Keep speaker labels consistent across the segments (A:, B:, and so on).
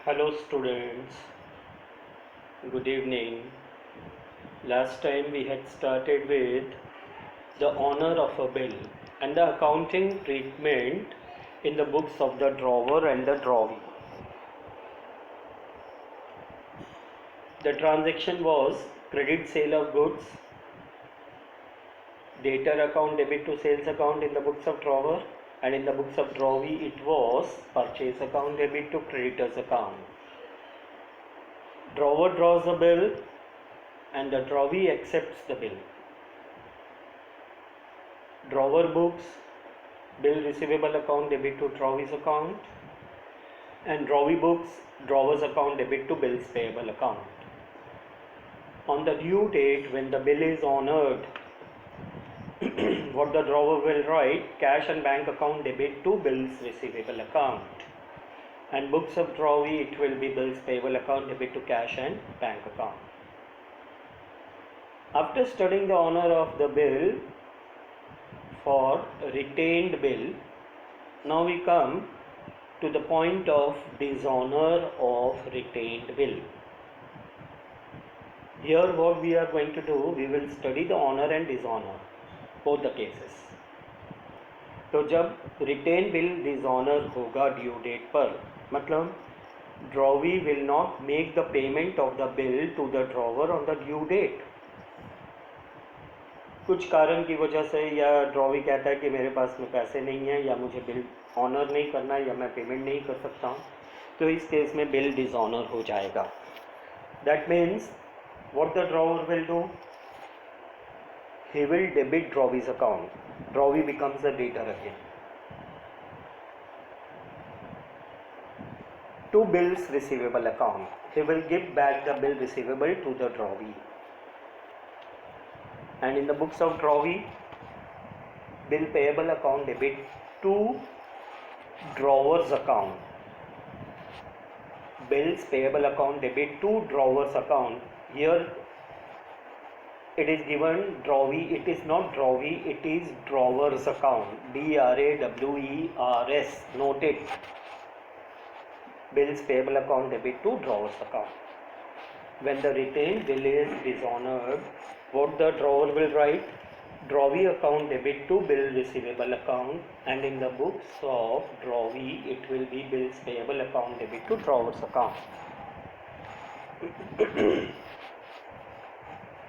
A: Hello students, good evening. Last time we had started with the honor of a bill and the accounting treatment in the books of the drawer and the drawee. The transaction was credit sale of goods, debtor account debit to sales account in the books of drawer, and in the books of drawee it was purchase account debit to creditors account. Drawer draws a bill and the drawee accepts the bill. Drawer books, bill receivable account debit to drawee's account, and drawee books, drawer's account debit to bills payable account. On the due date when the bill is honored, what the drawer will write, cash and bank account debit to bills receivable account, and books of drawee it will be bills payable account debit to cash and bank account. After studying the honor of the bill for retained bill, now we come to the point of dishonor of retained bill. Here what we are going to do, we will study the honor and dishonor, both the cases. तो जब written bill dishonour होगा due date पर, मतलब drawee will not make the payment of the bill to the drawer on the due date. कुछ कारण की वजह से, या ड्रॉवी कहता है कि मेरे पास में पैसे नहीं है, या मुझे बिल ऑनर नहीं करना है, या मैं पेमेंट नहीं कर सकता हूँ, तो इस केस में बिल डिसऑनर हो जाएगा. That means what the drawer will do, he will debit drawie's account. Drawee becomes the debtor again. To bills receivable account, he will give back the bill receivable to the drawee. And in the books of drawee, bill payable account debit to drawer's account. Bills payable account debit to drawer's account. Here it is given drawee, it is not drawee, it is drawer's account. DRAWERS, note it. Bills payable account debit to drawer's account. When the retained bill is dishonored, what the drawer will write, drawee account debit to bill receivable account, and in the books of drawee it will be bills payable account debit to drawer's account.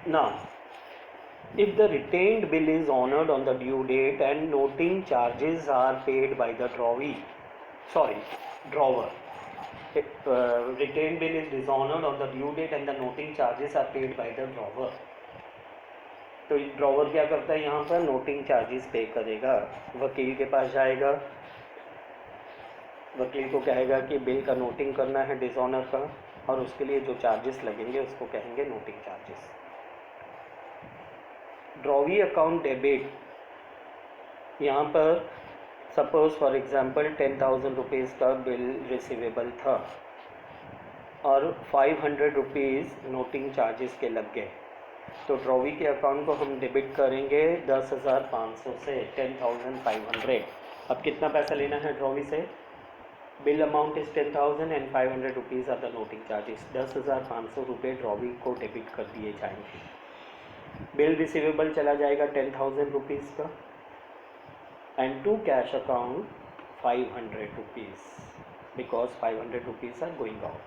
A: Now, if the retained bill is honored on the due date and noting charges are paid by the drawer. Retained bill is dishonored on the due date and the noting charges are paid by the drawer. तो drawer क्या करता है, यहाँ पर noting charges पे करेगा. वकील के पास जाएगा, वकील को कहेगा कि बिल का नोटिंग करना है डिसऑनर का, और उसके लिए जो चार्जेस लगेंगे उसको कहेंगे noting charges. Drawee account debit, यहाँ पर सपोज फॉर एग्जांपल 10,000 रुपीज़ का बिल रिसीवेबल था और 500 रुपीज़ नोटिंग चार्जेस के लग गए, तो ड्रॉवी के अकाउंट को हम डेबिट करेंगे 10,500 से 10,500. अब कितना पैसा लेना है ड्रॉवी से, bill amount is 10,000 and 500 rupees are the noting charges. 10,500 रुपये ड्रॉवी को डेबिट कर दिए जाएंगे. बिल रिसीवेबल चला जाएगा 10,000 रुपीज़ का, and to cash account 500 rupees, because 500 rupees are going out.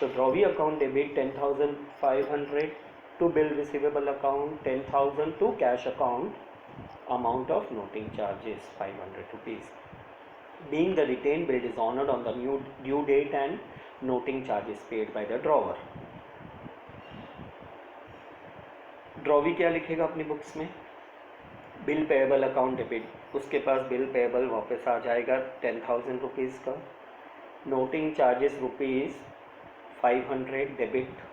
A: तो drawee account debit 10,500 to bill receivable account 10,000 to cash account, amount of noting charges 500 rupees. Being the retained bill is honored on the due date and noting charges paid by the drawer. Drawee क्या लिखेगा अपनी books में, bill payable account debit, उसके पास bill payable वापस आ जाएगा 10,000 rupees का, noting charges rupees 500 debit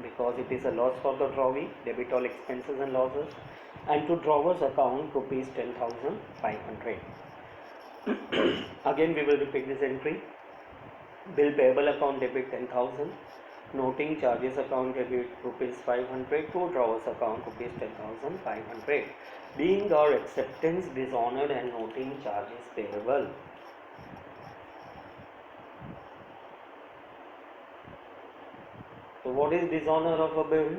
A: because it is a loss for the drawee, debit all expenses and losses, and to drawer's account rupees 10,500. Again we will repeat this entry. Bill payable account debit 10,000, noting charges account debit rupees 500, to drawer's account rupees 10,500. Being our acceptance dishonored and noting charges payable, So what is dishonor of a bill?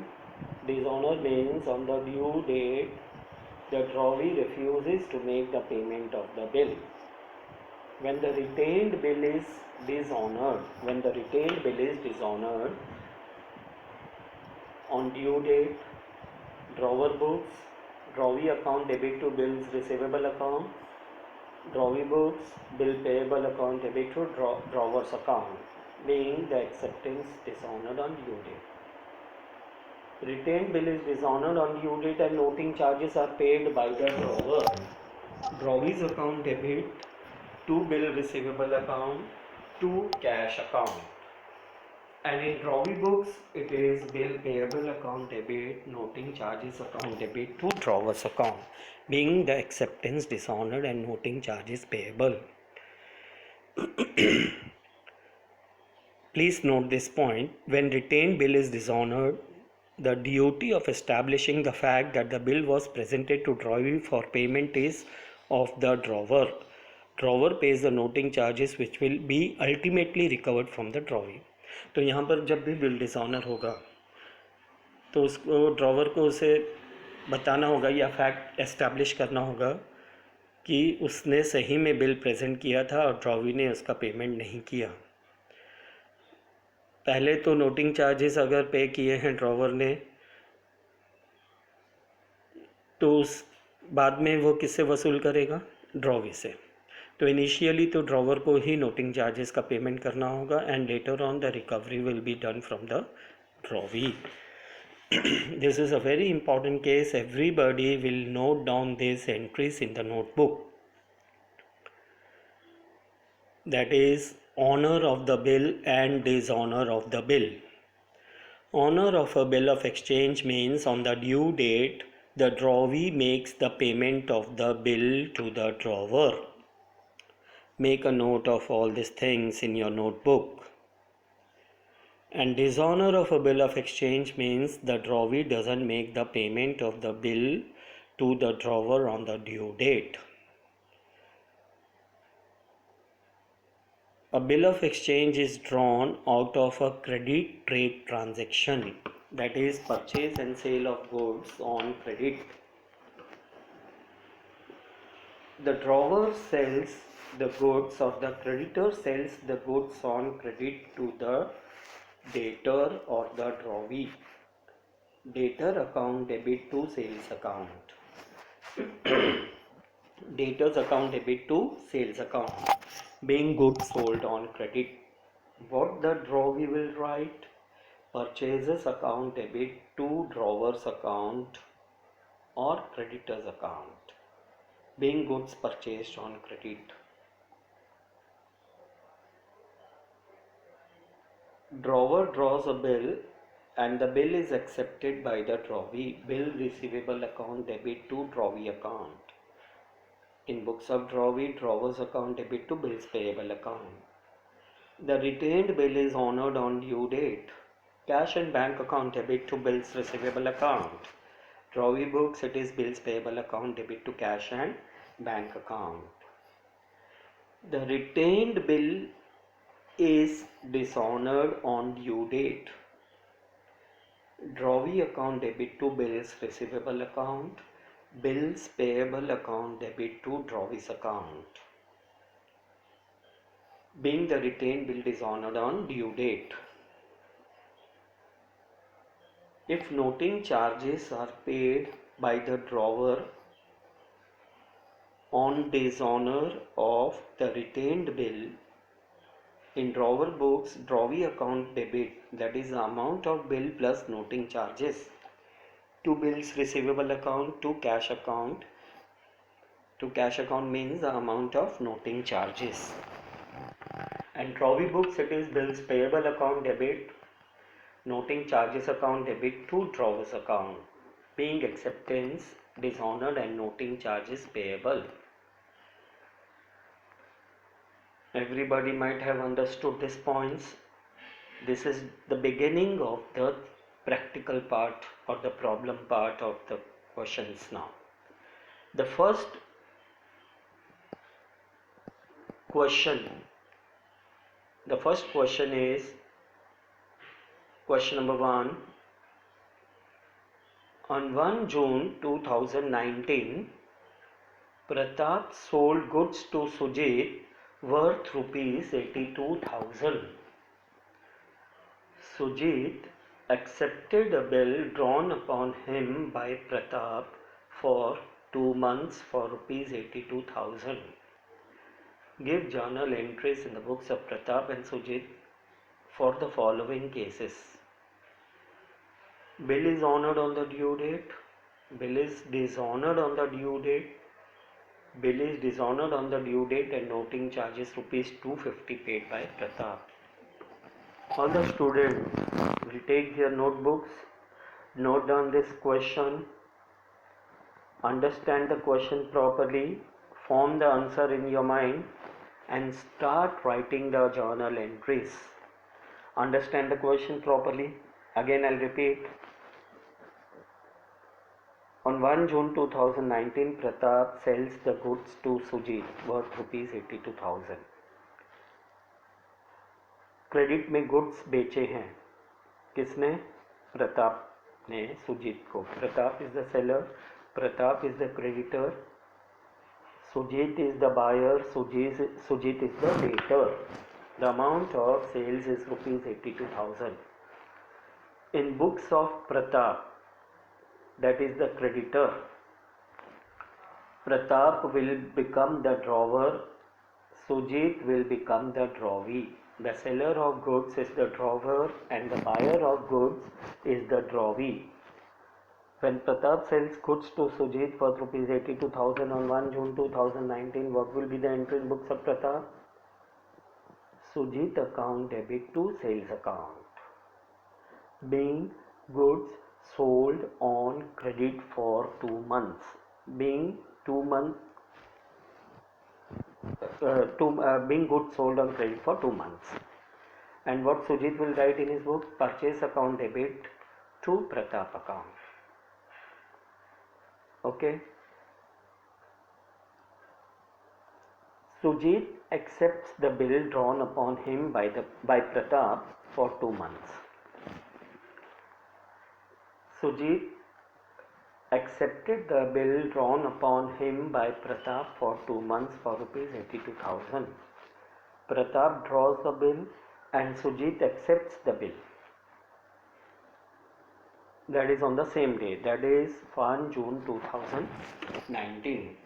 A: Dishonor means on the due date the drawee refuses to make the payment of the bill. When the retained bill is dishonored, on due date, drawer books, drawee account debit to bills receivable account, drawee books, bill payable account debit to drawer's account, being the acceptance dishonored on due date. Retained bill is dishonored on due date and noting charges are paid by the drawer. Drawee's account debit to bill receivable account to cash account. And in drawee books, it is bill payable account debit, noting charges account debit to drawer's account, being the acceptance dishonored and noting charges payable. Please note this point: when retained bill is dishonored, the duty of establishing the fact that the bill was presented to drawee for payment is of the drawer. Drawer pays the noting charges which will be ultimately recovered from the drawee. तो यहाँ पर जब भी bill dishonour होगा तो उसको drawer को उसे बताना होगा या फैक्ट एस्टैब्लिश करना होगा कि उसने सही में बिल प्रेजेंट किया था और ड्रॉवी ने उसका पेमेंट नहीं किया। पहले तो नोटिंग चार्जेस अगर पे किए हैं ड्रॉवर ने तो उस बाद में वो किससे वसूल करेगा? ड्रॉवी से। तो इनिशियली तो ड्रॉवर को ही नोटिंग चार्जेस का पेमेंट करना होगा and later on the recovery will be done from the drawee. This is a very important case. Everybody will note down these entries in the notebook. That is honor of the bill and dishonor of the bill. Honor of a bill of exchange means on the due date the drawee makes the payment of the bill to the drawer. Make a note of all these things in your notebook. And dishonor of a bill of exchange means the drawee doesn't make the payment of the bill to the drawer on the due date. A bill of exchange is drawn out of a credit trade transaction, that is purchase and sale of goods on credit. The drawer sells the goods or the creditor sells the goods on credit to the debtor or the drawee. Debtor account debit to sales account. Debtor's account debit to sales account, being goods sold on credit. What the drawee will write? Purchases account debit to drawer's account or creditor's account, being goods purchased on credit. Drawer draws a bill and the bill is accepted by the drawee. Bill receivable account debit to drawee account. In books of drawee, drawer's account debit to bills payable account. The retained bill is honored on due date. Cash and bank account debit to bills receivable account. Drawee books, it is bills payable account debit to cash and bank account. The retained bill is dishonored on due date. Drawee account debit to bills receivable account. Bills payable account debit to drawee's account, being the retained bill dishonored on due date. If noting charges are paid by the drawer on dishonor of the retained bill, in drawer books, drawee account debit, that is the amount of bill plus noting charges, to bills receivable account to cash account. To cash account means the amount of noting charges. And drawee books, it is bills payable account debit, noting charges account debit to drawer's account, being acceptance dishonored and noting charges payable. Everybody might have understood these points. This is the beginning of the practical part or the problem part of the questions now. The first question is, Question number 1. On 1 June 2019, Pratap sold goods to Sujit worth rupees 82,000. Sujit accepted a bill drawn upon him by Pratap for 2 months for rupees 82,000. Give journal entries in the books of Pratap and Sujit for the following cases. Bill is honored on the due date. Bill is dishonored on the due date. Bill is dishonored on the due date and noting charges rupees 250 paid by Pratap. All the students will take their notebooks, note down this question, understand the question properly, form the answer in your mind and start writing the journal entries. Understand the question properly. Again, I'll repeat. On 1 June 2019, Pratap sells the goods to Sujit worth rupees 82,000. Credit में goods बेचे हैं किसने? प्रताप ने सुजीत को. Pratap is the seller, Pratap is the creditor, Sujit is the buyer, Sujit is the debtor. The amount of sales is rupees 82,000. In books of Pratap, that is the creditor, Pratap will become the drawer, Sujit will become the drawee. The seller of goods is the drawer and the buyer of goods is the drawee. When Pratap sells goods to Sujit for rupees 82,000 on 1 June 2019, what will be the entry in books of Pratap? Sujit account debit to sales account. Being goods sold on credit for 2 months. Being 2 months. Being goods sold on credit for 2 months. And what Sujit will write in his book? Purchase account debit to Pratap account. Okay. Sujit accepts the bill drawn upon him by Pratap for 2 months. Sujit accepted the bill drawn upon him by Pratap for 2 months for rupees 82,000. Pratap draws the bill and Sujit accepts the bill. That is on the same day, that is 1 June 2019.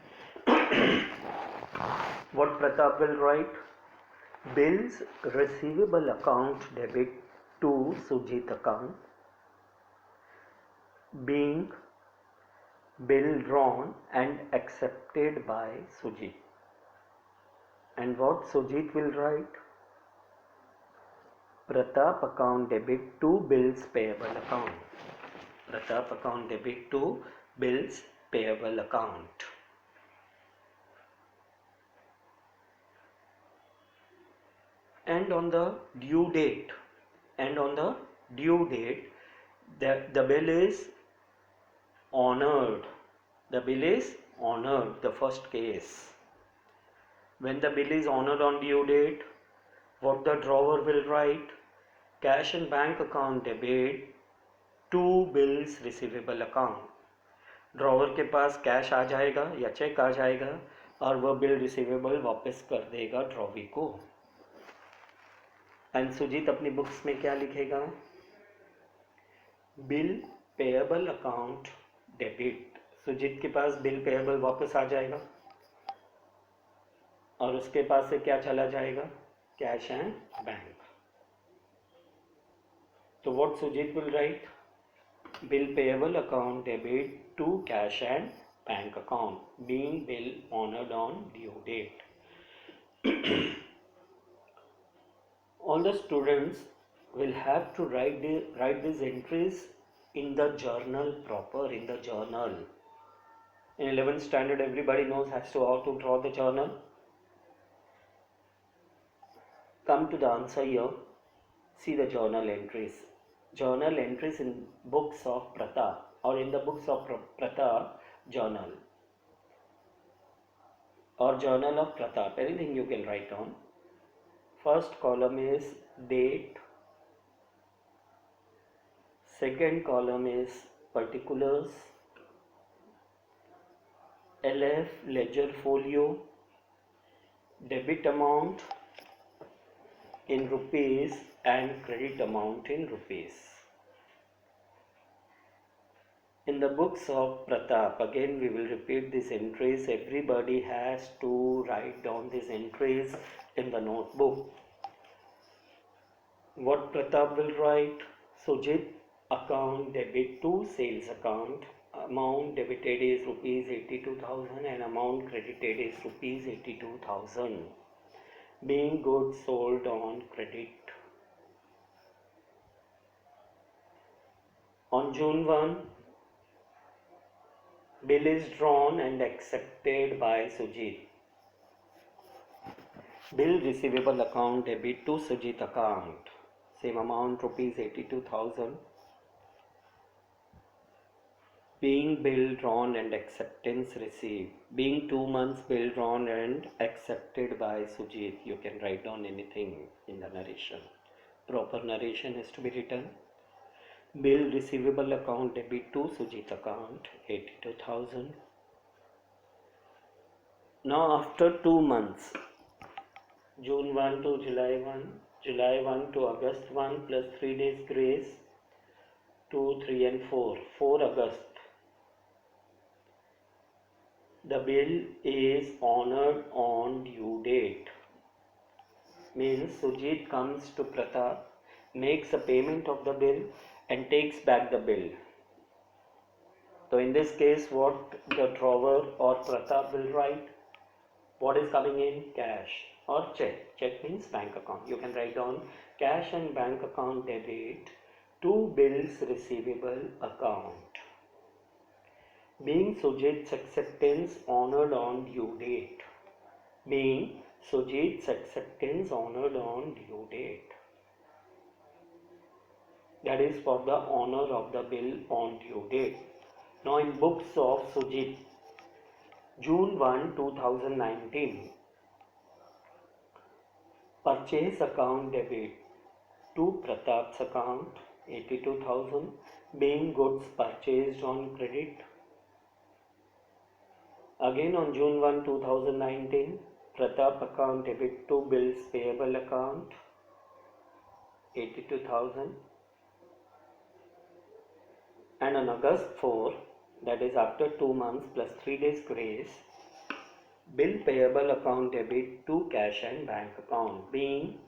A: What Pratap will write? Bills receivable account debit to Sujit account. Being bill drawn and accepted by Sujit. And what Sujit will write? Pratap account debit to bills payable account. Pratap account debit to bills payable account. And on the due date, the bill is honored. The bill is honored, the first case. When the bill is honored on due date, what the drawer will write? Cash and bank account debit to bills receivable account. Drawer के पास cash आ जाएगा या check आ जाएगा और वह bill receivable वापस कर देगा drawee को. एंड सुजीत अपनी बुक्स में क्या लिखेगा? Bill payable account debit. Sujit के पास बिल पेएबल वापस आ जाएगा और उसके पास से क्या चला जाएगा? Cash and bank. तो what Sujit will write? Bill payable account debit to cash and bank account, being bill honored on due date. All the students will have to write these entries in the journal proper, in the journal. In 11th standard, everybody knows how to draw the journal. Come to the answer here. See the journal entries. Journal entries in books of Pratap or in the books of Pratap journal or journal of Pratap, anything you can write on. First column is date, Second column is particulars. LF ledger folio, debit amount in rupees and credit amount in rupees. In the books of Pratap, again we will repeat these entries. Everybody has to write down these entries in the notebook. What Pratap will write? Sujit, account debit to sales account. Amount debited is rupees 82,000 and amount credited is rupees 82,000. Being goods sold on credit. On June 1, bill is drawn and accepted by Sujit. Bill receivable account debit to Sujit account. Same amount rupees 82,000. Being bill drawn and acceptance received. Being 2 months bill drawn and accepted by Sujit. You can write down anything in the narration. Proper narration is to be written. Bill receivable account debit to Sujit account 82,000. Now after 2 months, June 1 to July 1, July 1 to August 1 plus 3 days grace, 2, 3 and 4, 4 August. The bill is honored on due date. Means Sujit comes to Pratap, makes a payment of the bill and takes back the bill. So in this case, what the drawer or Pratap will write? What is coming in? Cash or check. Check means bank account. You can write down cash and bank account debit to bills receivable account. Being Sujit's acceptance honored on due date. Being Sujit's acceptance honored on due date. That is for the honor of the bill on due date. Now in books of Sujit, June 1, 2019, purchase account debit to Pratap's account 82,000, being goods purchased on credit. Again on June 1, 2019, Pratap account debit to bills payable account 82,000. And on August 4, that is after 2 months plus 3 days grace, bill payable account debit to cash and bank account, being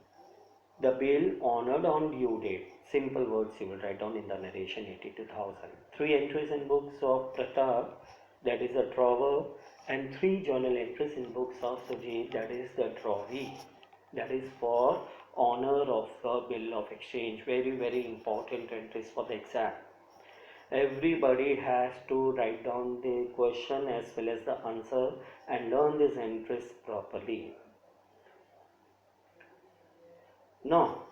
A: the bill honored on due date. Simple words you will write down in the narration 82,000. 3 entries in books of Pratap, that is a drawer, and 3 journal entries in books of Sujit, that is the drawee. That is for honor of the bill of exchange. Very, very important entries for the exam. Everybody has to write down the question as well as the answer and learn these entries properly. Now,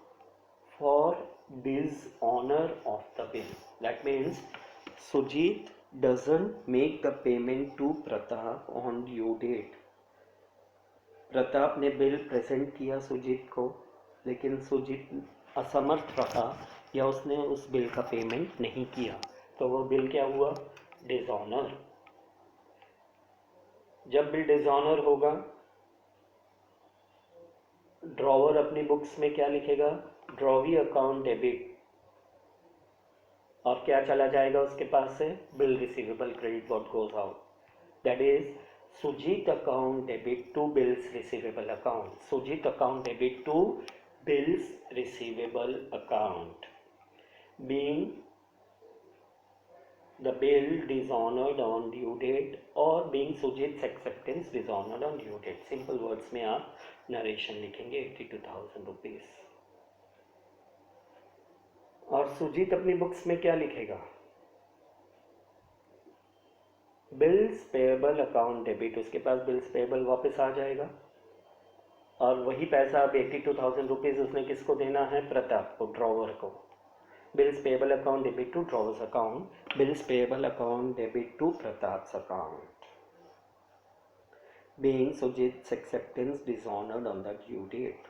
A: for dishonor of the bill, that means Sujit doesn't make the payment to Pratap on due date. Pratap ने bill present किया सुजीत को, लेकिन सुजीत असमर्थ रहा या उसने उस bill का पेमेंट नहीं किया, तो वो बिल क्या हुआ? डिसऑनर. जब बिल डिसऑनर होगा, ड्रॉवर अपनी बुक्स में क्या लिखेगा? ड्रॉवी अकाउंट डेबिट, और क्या चला जाएगा उसके पास से? Bill receivable credit what goes out. That is Sujit account debit to bills receivable account. Sujit account debit to bills receivable account, being the bill dishonored on due date or being Sujit's acceptance dishonored on due date. Simple words में आप narration लिखेंगे 82,000 rupees. और सुजीत अपनी books में क्या लिखेगा? Bills payable account debit. उसके पास bills payable वापस आ जाएगा और वही पैसा अब 82,000 रुपीज़ उसने किसको देना है? प्रताप को, ड्रॉवर को. Bills payable account debit to drawer's account, bills payable account debit to Pratap's account, being Sujit's acceptance dishonored on the due date.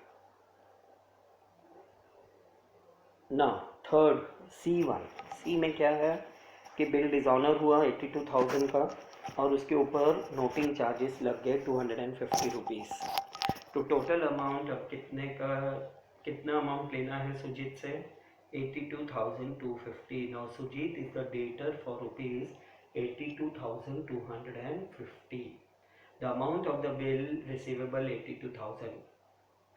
A: Now third, C1. सी में क्या है कि बिल डिज़ॉनर हुआ 82,000 का और उसके ऊपर नोटिंग चार्जेस लग गए 250 रुपीज़। तो टोटल अमाउंट अब कितना अमाउंट लेना है सुजीत से 82,250। Now Sujit is the debtor for rupees 82,250। The amount of the bill receivable 82,000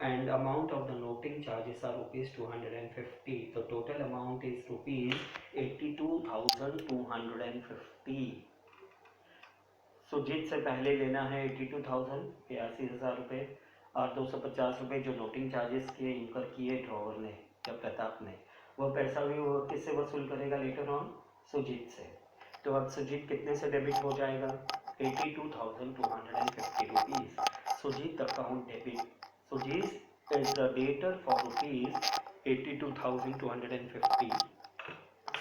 A: and amount of the noting charges are rupees 250. The total amount is rupees 82,250. Sujit से पहले लेना है 82,000 82,000 रुपये और 250 रुपये जो नोटिंग चार्जेस किए इनकर किए ड्रॉवर ने या प्रताप ने, वह पैसा भी वो किससे वसूल करेगा लेटर ऑन सुजीत से। तो अब सुजीत कितने से डेबिट हो जाएगा 82,250 rupees. Sujit account debit. Sujit is the debtor for rupees 82,250.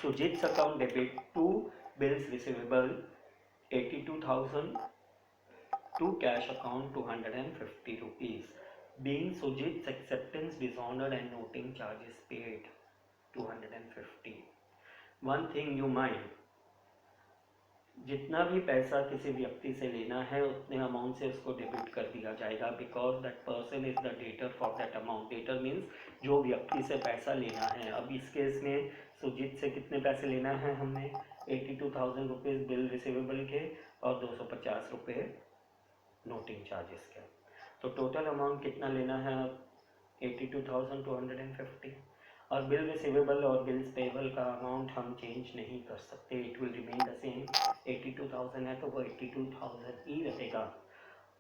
A: Sujit's account debit to bills receivable 82,000 to cash account 250 rupees. Being Sujit's acceptance dishonored and noting charges paid 250. One thing you mind, जितना भी पैसा किसी व्यक्ति से लेना है उतने अमाउंट से उसको डेबिट कर दिया जाएगा because that person is the debtor for that amount. Debtor means जो व्यक्ति से पैसा लेना है। अब इस केस में सुजीत से कितने पैसे लेना है हमने 82,000 रुपीज़ बिल रिसीवेबल के और 250 रुपये नोटिंग चार्जेस के। तो टोटल अमाउंट कितना लेना है 82,250 और बिल रिसीवेबल और बिल्स पेबल का अमाउंट हम चेंज नहीं कर सकते, it will remain the same. 82,000 है तो वो 82,000 ही रहेगा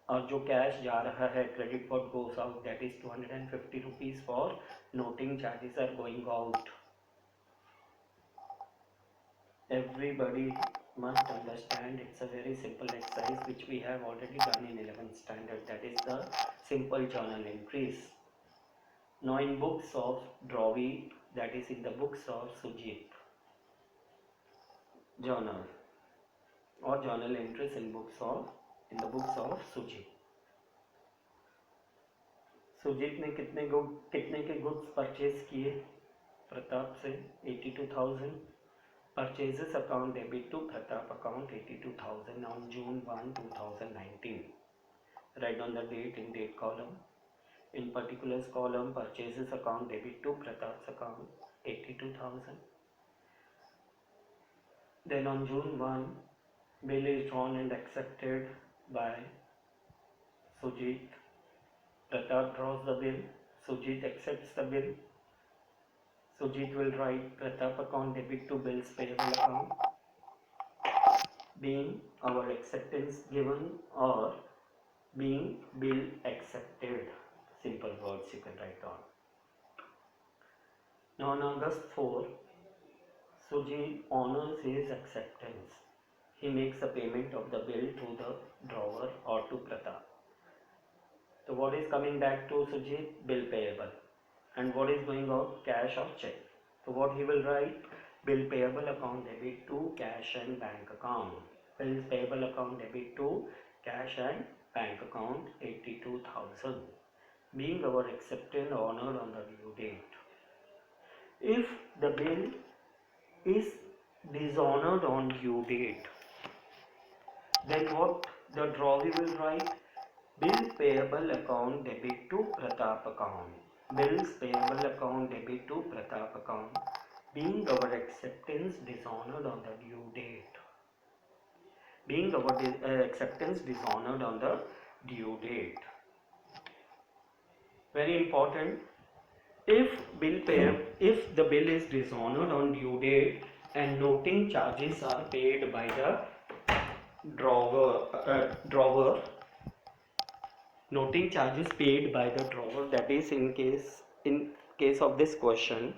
A: और जो कैश जा रहा है credit for goes out that is 250 rupees for noting charges are going out. Everybody must understand it's a very simple exercise which we have already done in 11th standard, that is the simple journal entries. Now in books of Dravi, that is in the books of Sujit, journal or journal entries in the books of Sujit. Sujit ने कितने के goods purchase किए प्रताप से 82,000। Purchases account debit to Pratap account 82,000 on June 1, 2019. Write down the date in date column. In particulars column, purchases account debit to Pratap's account 82,000. Then on June 1, bill is drawn and accepted by Sujit. Pratap draws the bill. Sujit accepts the bill. Sujit will write Pratap account debit to bills payable account, being our acceptance given or being bill accepted. Simple words you can write down. Now on August 4, Sujit honors his acceptance. He makes a payment of the bill to the drawer or to Pratap. So what is coming back to Sujit? Bill payable. And what is going out? Cash or check. So what he will write? Bill payable account debit to cash and bank account. Bills payable account debit to cash and bank account 82,000. Being our acceptance honored on the due date. If the bill is dishonored on due date, then what the drawee will write? Bill payable account debit to Pratap account. Bills payable account debit to Pratap account, being our acceptance dishonored on the due date. Being our acceptance dishonored on the due date. Very important. If the bill is dishonored on due date and noting charges are paid by the drawer, noting charges paid by the drawer, that is in case of this question,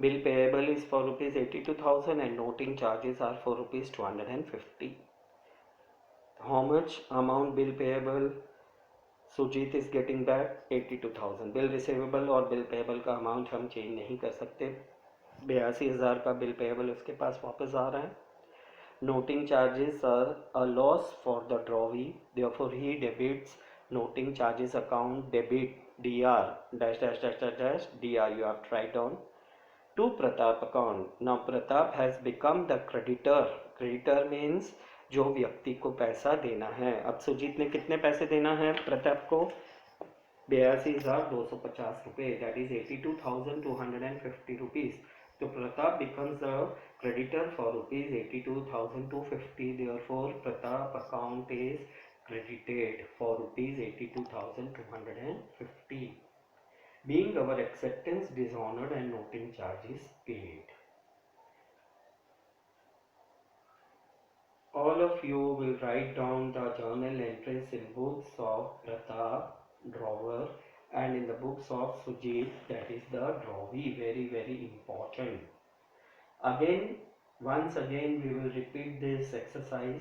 A: bill payable is for rupees 82,000 and noting charges are for rupees 250. How much amount bill payable Sujit is getting back? 82,000. Bill receivable और bill payable का amount हम change नहीं कर सकते। 82,000 का bill payable उसके पास वापस आ रहा है। Noting charges are a loss for the drawee, therefore he debits noting charges account debit dr dash dash dash dash dash dr, you have to write down to Pratap account. Now Pratap has become the creditor. Creditor means जो व्यक्ति को पैसा देना है. अब सुजीत ने कितने पैसे देना है प्रताप को? 82,250 रुपये, that is 82,250 rupees. So Pratap becomes the creditor for rupees 82,250. Therefore Pratap account is credited for rupees 82,250. Being our acceptance dishonored and noting charges paid. All of you will write down the journal entries in books of Pratap drawer and in the books of Sujit, that is the drawee. Very important. Once again we will repeat this exercise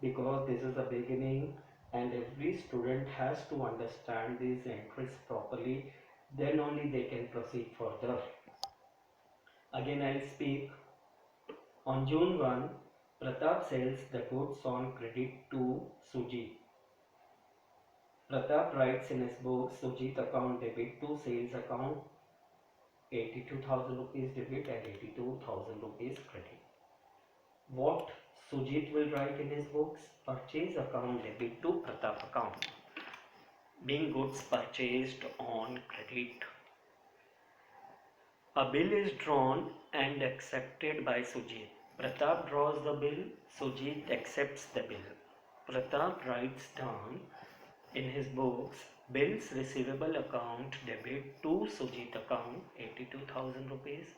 A: because this is the beginning and every student has to understand these entries properly, then only they can proceed further. Again I'll speak. On June 1, Pratap sells the goods on credit to Sujit. Pratap writes in his book Sujit account debit to sales account 82,000 rupees debit and 82,000 rupees credit. What Sujit will write in his books? Purchase account debit to Pratap account. Being goods purchased on credit. A bill is drawn and accepted by Sujit. Pratap draws the bill, Sujit accepts the bill. Pratap writes down in his books bills receivable account debit to Sujit account 82,000 rupees,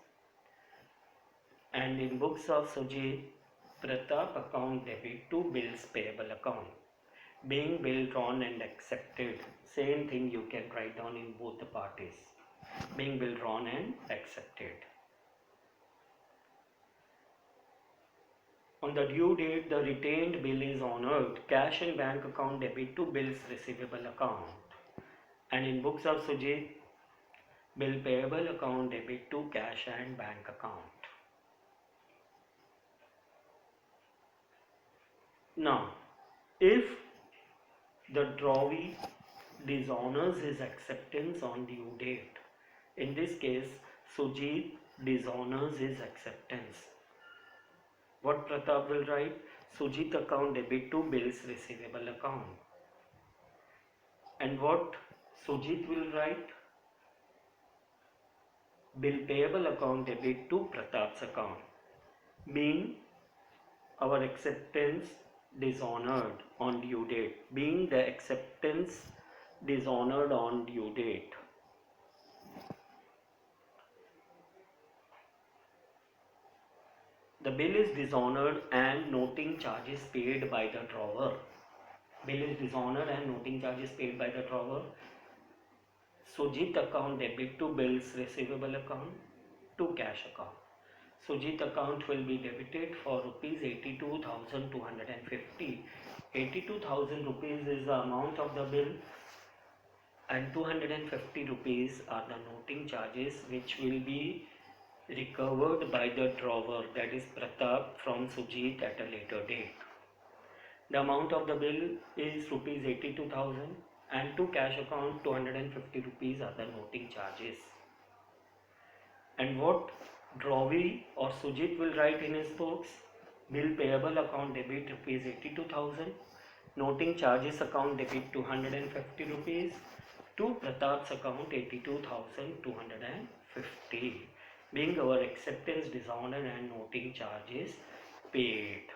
A: and in books of Sujit Pratap account debit to bills payable account. Being bill drawn and accepted, same thing you can write down in both the parties. Being bill drawn and accepted. On the due date, the retained bill is honored. Cash and bank account debit to bills receivable account. And in books of Sujit, bill payable account debit to cash and bank account. Now, if the drawee dishonors his acceptance on due date, in this case, Sujit dishonors his acceptance. What Pratap will write? Sujit account debit to bills receivable account. And what Sujit will write? Bill payable account debit to Pratap's account. Being our acceptance dishonored on due date. Being the acceptance dishonored on due date. The bill is dishonored and noting charges paid by the drawer. Bill is dishonored and noting charges paid by the drawer. Sujit account debit to bills receivable account to cash account. Sujit account will be debited for rupees 82,250. 82,000 rupees is the amount of the bill and 250 rupees are the noting charges which will be recovered by the drawer, that is Pratap, from Sujit at a later date. The amount of the bill is rupees 82,000 and to cash account 250 rupees are the noting charges. And what drawee or Sujit will write in his books? Bill payable account debit rupees 82,000, noting charges account debit 250 rupees, to Pratap's account 82,250. Being our acceptance dishonored and noting charges paid.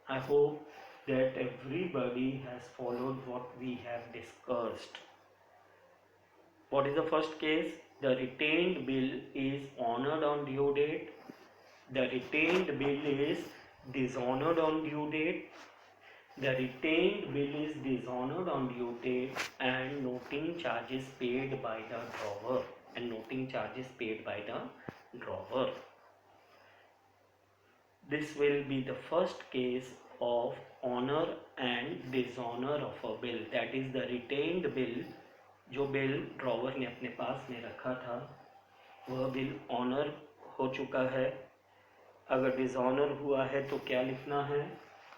A: I hope that everybody has followed what we have discussed. What is the first case? The retained bill is honored on due date. The retained bill is dishonored on due date. The retained bill is dishonored on due date and noting charges paid by the drawer. And noting charges paid by the drawer. This will be the first case of honor and dishonor of a bill. That is the retained bill. जो bill drawer ने अपने पास में रखा था वह bill honour हो चुका है. अगर डिसऑनर हुआ है तो क्या लिखना है?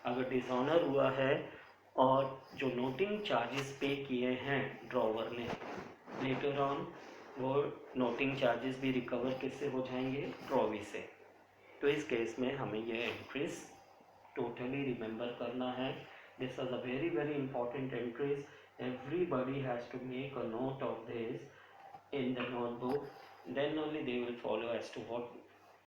A: अगर डिसऑनर हुआ है और जो नोटिंग चार्जेस पे किए हैं ड्रॉवर ने, लेटर ऑन वो नोटिंग चार्जेस भी रिकवर किससे हो जाएंगे, ट्रॉवी से। तो इस केस में हमें ये एंट्रीज टोटली रिमेंबर करना है। This was a very very important entries, everybody has to make a note of this in the notebook, then only they will follow as to what